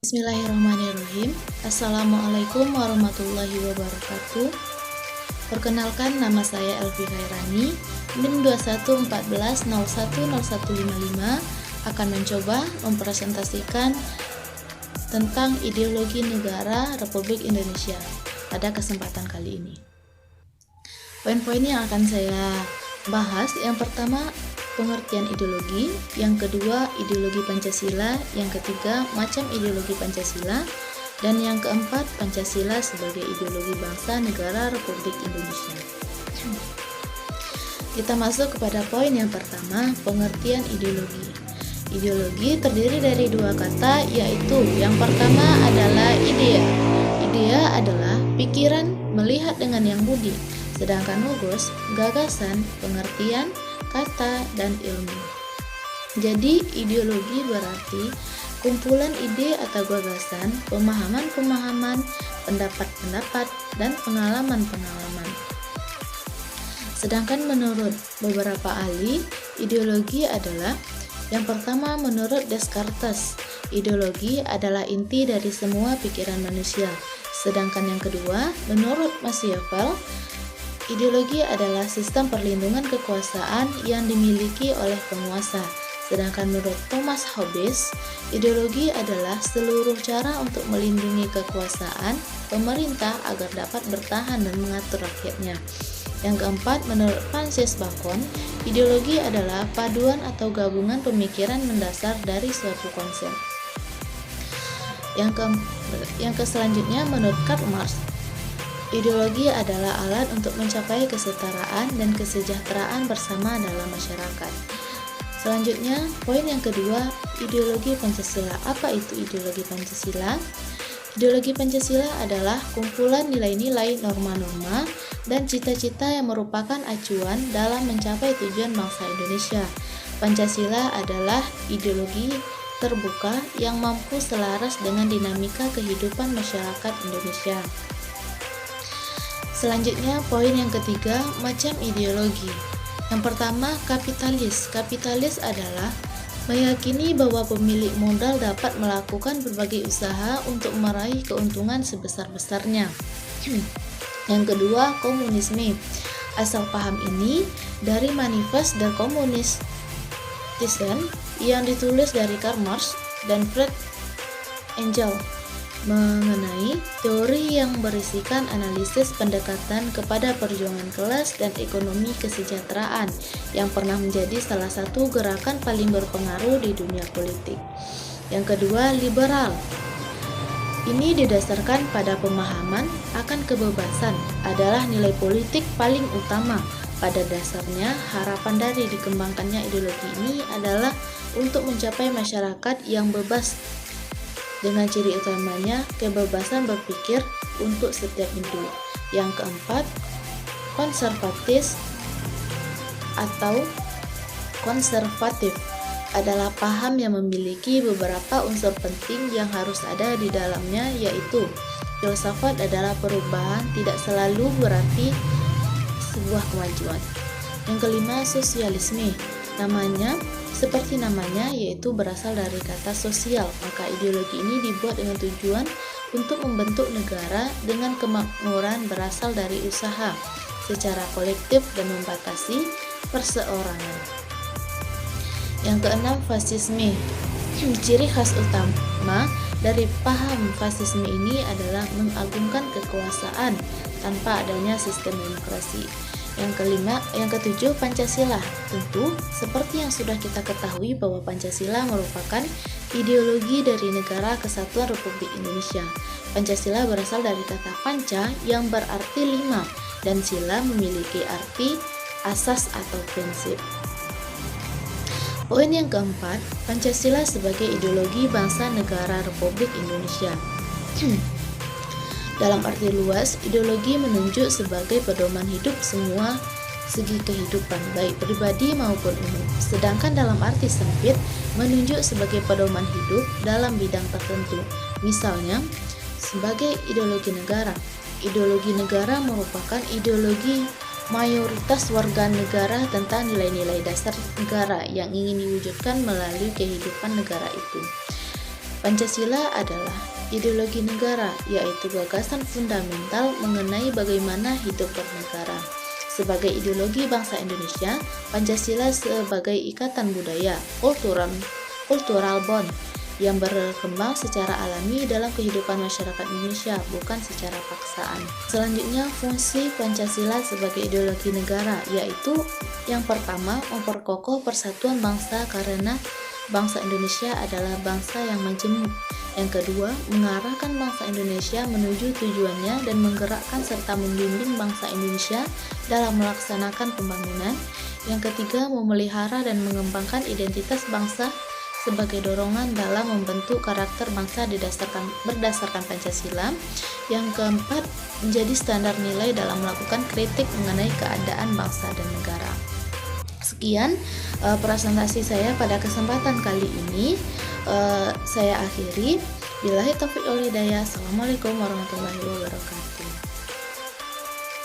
Bismillahirrahmanirrahim. Assalamualaikum warahmatullahi wabarakatuh. Perkenalkan, nama saya Elvi Khairani, NIM 2114010155, akan mencoba mempresentasikan tentang ideologi negara Republik Indonesia pada kesempatan kali ini. Poin-poin yang akan saya bahas, yang pertama pengertian ideologi, yang kedua ideologi Pancasila, yang ketiga macam ideologi Pancasila, dan yang keempat Pancasila sebagai ideologi bangsa negara Republik Indonesia. Kita masuk kepada poin yang pertama, pengertian ideologi. Ideologi terdiri dari dua kata, yaitu yang pertama adalah idea. Idea adalah pikiran melihat dengan yang budi, sedangkan logos, gagasan, pengertian, kata, dan ilmu. Jadi ideologi berarti kumpulan ide atau gagasan, pemahaman-pemahaman, pendapat-pendapat, dan pengalaman-pengalaman. Sedangkan menurut beberapa ahli, ideologi adalah yang pertama, menurut Descartes, ideologi adalah inti dari semua pikiran manusia. Sedangkan yang kedua, menurut Machiavelli, ideologi adalah sistem perlindungan kekuasaan yang dimiliki oleh penguasa. Sedangkan menurut Thomas Hobbes, ideologi adalah seluruh cara untuk melindungi kekuasaan pemerintah agar dapat bertahan dan mengatur rakyatnya. Yang keempat, menurut Francis Bacon, ideologi adalah paduan atau gabungan pemikiran mendasar dari suatu konsep. Yang selanjutnya, menurut Karl Marx, ideologi adalah alat untuk mencapai kesetaraan dan kesejahteraan bersama dalam masyarakat. Selanjutnya, poin yang kedua, ideologi Pancasila. Apa itu ideologi Pancasila? Ideologi Pancasila adalah kumpulan nilai-nilai, norma-norma, dan cita-cita yang merupakan acuan dalam mencapai tujuan bangsa Indonesia. Pancasila adalah ideologi terbuka yang mampu selaras dengan dinamika kehidupan masyarakat Indonesia. Selanjutnya, poin yang ketiga, macam ideologi. Yang pertama, kapitalis. Kapitalis adalah meyakini bahwa pemilik modal dapat melakukan berbagai usaha untuk meraih keuntungan sebesar-besarnya. Yang kedua, komunisme. Asal paham ini dari Manifest der Kommunisten yang ditulis dari Karl Marx dan Friedrich Engels mengenai teori yang berisikan analisis pendekatan kepada perjuangan kelas dan ekonomi kesejahteraan yang pernah menjadi salah satu gerakan paling berpengaruh di dunia politik. Yang kedua, liberal. Ini didasarkan pada pemahaman akan kebebasan adalah nilai politik paling utama. Pada dasarnya, harapan dari dikembangkannya ideologi ini adalah untuk mencapai masyarakat yang bebas, dengan ciri utamanya kebebasan berpikir untuk setiap individu. Yang keempat, konservatis atau konservatif adalah paham yang memiliki beberapa unsur penting yang harus ada di dalamnya, yaitu filsafat adalah perubahan, tidak selalu berarti sebuah kemajuan. Yang kelima, sosialisme. Seperti namanya, yaitu berasal dari kata sosial, maka ideologi ini dibuat dengan tujuan untuk membentuk negara dengan kemakmuran berasal dari usaha secara kolektif dan membatasi perseorangan. Yang keenam, fasisme. Ciri khas utama dari paham fasisme ini adalah mengagungkan kekuasaan tanpa adanya sistem demokrasi. Yang ketujuh, Pancasila. Tentu, seperti yang sudah kita ketahui bahwa Pancasila merupakan ideologi dari Negara Kesatuan Republik Indonesia. Pancasila berasal dari kata panca yang berarti 5 dan sila memiliki arti asas atau prinsip. Poin yang keempat, Pancasila sebagai ideologi bangsa negara Republik Indonesia. Dalam arti luas, ideologi menunjuk sebagai pedoman hidup semua segi kehidupan, baik pribadi maupun umum. Sedangkan dalam arti sempit, menunjuk sebagai pedoman hidup dalam bidang tertentu. Misalnya, sebagai ideologi negara. Ideologi negara merupakan ideologi mayoritas warga negara tentang nilai-nilai dasar negara yang ingin diwujudkan melalui kehidupan negara itu. Pancasila adalah ideologi negara, yaitu gagasan fundamental mengenai bagaimana hidup bernegara. Sebagai ideologi bangsa Indonesia, Pancasila sebagai ikatan budaya, cultural bond, yang berkembang secara alami dalam kehidupan masyarakat Indonesia, bukan secara paksaan. Selanjutnya, fungsi Pancasila sebagai ideologi negara, yaitu yang pertama, memperkokoh persatuan bangsa karena bangsa Indonesia adalah bangsa yang majemuk. Yang kedua, mengarahkan bangsa Indonesia menuju tujuannya dan menggerakkan serta membimbing bangsa Indonesia dalam melaksanakan pembangunan. Yang ketiga, memelihara dan mengembangkan identitas bangsa sebagai dorongan dalam membentuk karakter bangsa berdasarkan Pancasila. Yang keempat, menjadi standar nilai dalam melakukan kritik mengenai keadaan bangsa dan negara. Sekian presentasi saya pada kesempatan kali ini. Saya akhiri. Billahi taufiq wal hidayah. Assalamualaikum warahmatullahi wabarakatuh.